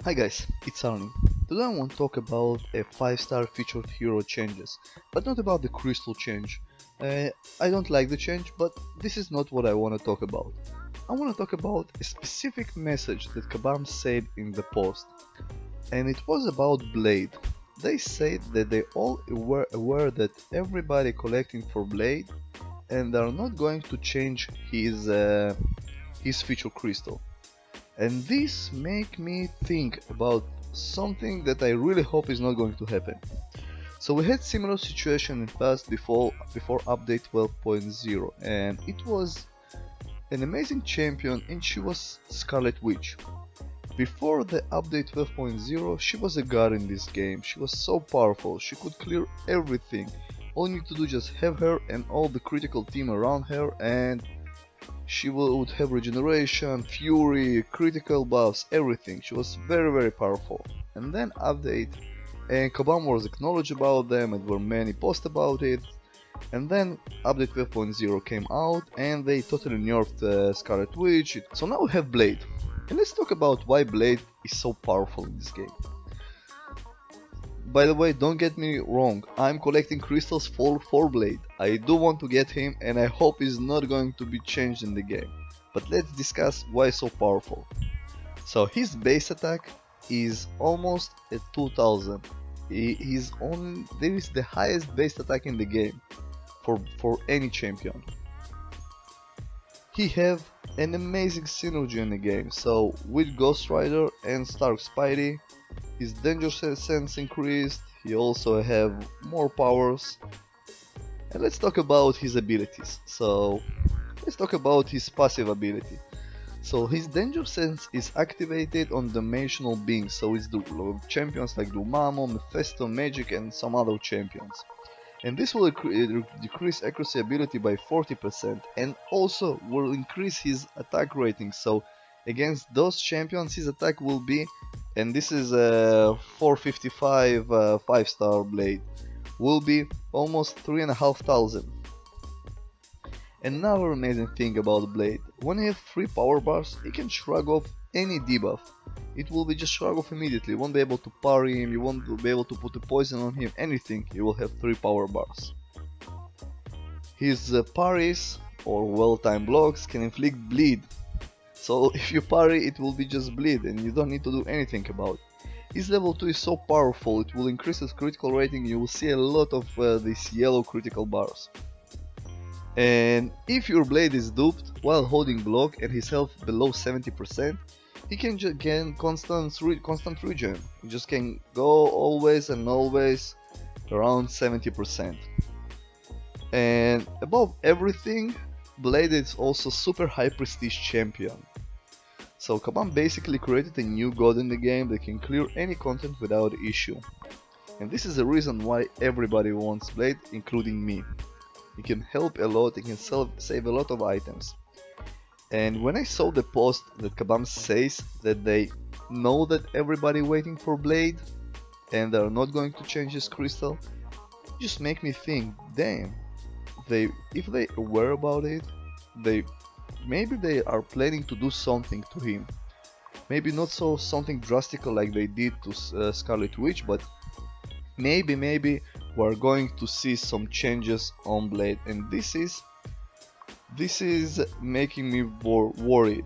Hi guys, it's Arnie. Today I want to talk about a 5-star featured hero changes, but not about the crystal change. I don't like the change, but this is not what I want to talk about. I want to talk about a specific message that Kabam said in the post, and it was about Blade. They said that they all were aware that everybody collecting for Blade, and they are not going to change his feature crystal. And this make me think about something that I really hope is not going to happen. So we had similar situation in the past before update 12.0, and it was an amazing champion, and she was Scarlet Witch. Before the update 12.0, she was a god in this game. She was so powerful, she could clear everything. All you need to do is just have her and all the critical team around her, and she would have regeneration, fury, critical buffs, everything. She was very powerful. And then update, and Kabam was acknowledged about them, and there were many posts about it. And then update 12.0 came out, and they totally nerfed Scarlet Witch. So now we have Blade. And let's talk about why Blade is so powerful in this game. By the way, don't get me wrong, I'm collecting crystals for Blade. I do want to get him, and I hope he's not going to be changed in the game. But let's discuss why he's so powerful. So his base attack is almost at 2000. There is the highest base attack in the game for any champion. He have an amazing synergy in the game. So with Ghost Rider and Stark Spidey, his danger sense increased, he also have more powers. And let's talk about his abilities. So let's talk about his passive ability. So his danger sense is activated on dimensional beings, so it's the champions like Dormammu, Mephisto, Magic and some other champions. And this will decrease accuracy ability by 40% and also will increase his attack rating. So against those champions his attack will be, and this is a 455 5-star Blade, will be almost 3,500. Another amazing thing about Blade, when you have 3 power bars, he can shrug off any debuff. It will be just shrug off immediately. You won't be able to parry him, you won't be able to put a poison on him, anything. He will have 3 power bars. His parries or well-timed blocks can inflict bleed. So if you parry, it will be just bleed and you don't need to do anything about it. His level 2 is so powerful, it will increase his critical rating. You will see a lot of these yellow critical bars. And if your Blade is duped while holding block and his health below 70%, he can gain constant regen. He just can go always and always around 70%. And above everything, Blade is also super high prestige champion. So Kabam basically created a new god in the game that can clear any content without issue. And this is the reason why everybody wants Blade, including me. He can help a lot, he can save a lot of items. And when I saw the post that Kabam says that they know that everybody waiting for Blade and they are not going to change his crystal, it just make me think, damn, if they aware about it, maybe they are planning to do something to him. Maybe not something drastic like they did to Scarlet Witch, but maybe we're going to see some changes on Blade, and this is making me worried.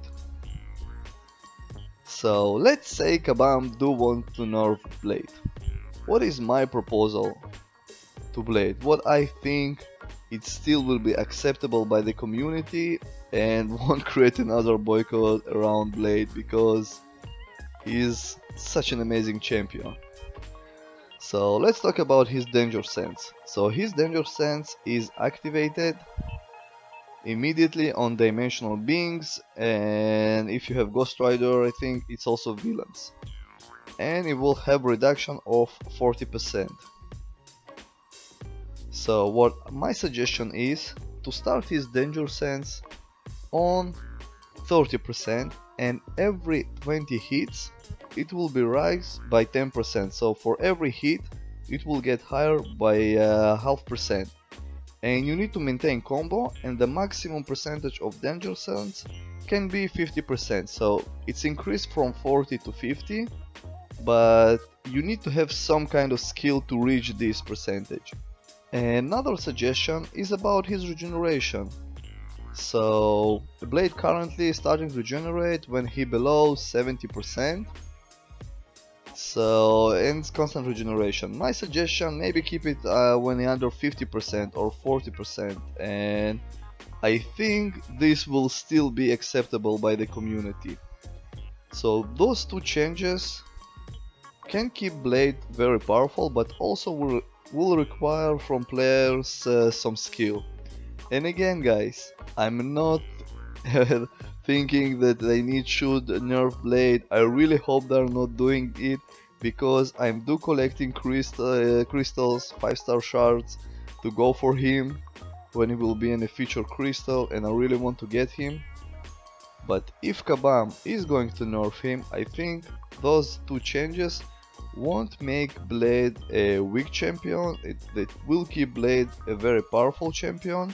So let's say Kabam do want to nerf Blade. What is my proposal to Blade? What I think it still will be acceptable by the community and won't create another boycott around Blade, because he is such an amazing champion. So let's talk about his danger sense. So his danger sense is activated immediately on dimensional beings, and if you have Ghost Rider, I think it's also villains. And it will have reduction of 40%. So what my suggestion is to start his danger sense on 30%, and every 20 hits it will be raised by 10%. So for every hit it will get higher by 0.5%. And you need to maintain combo, and the maximum percentage of danger sense can be 50%. So it's increased from 40 to 50, but you need to have some kind of skill to reach this percentage. Another suggestion is about his regeneration. So the blade currently is starting to regenerate when he below 70%. So, and it's constant regeneration. My suggestion, maybe keep it when you're under 50% or 40%, and I think this will still be acceptable by the community. So those two changes can keep blade very powerful, but also will require from players some skill. And again guys, I'm not thinking that they should nerf blade. I really hope they're not doing it, because I'm collecting crystals, 5-star shards to go for him when he will be in a feature crystal, and I really want to get him. But if Kabam is going to nerf him, I think those two changes won't make Blade a weak champion. It will keep Blade a very powerful champion,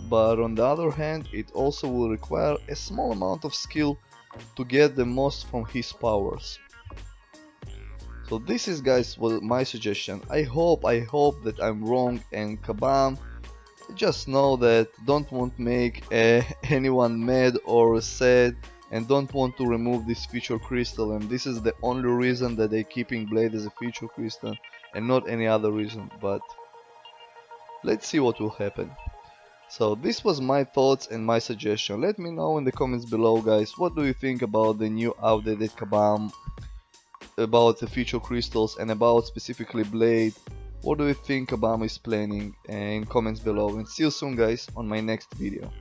but on the other hand it also will require a small amount of skill to get the most from his powers. So this is, guys, my suggestion. I hope that I'm wrong, and Kabam, just know that don't want to make anyone mad or sad, and don't want to remove this feature crystal, and this is the only reason that they're keeping Blade as a feature crystal and not any other reason. But let's see what will happen. So this was my thoughts and my suggestion. Let me know in the comments below, guys, what do you think about the new updated Kabam, about the feature crystals, and about specifically Blade. What do you think Kabam is planning? In comments below, and see you soon, guys, on my next video.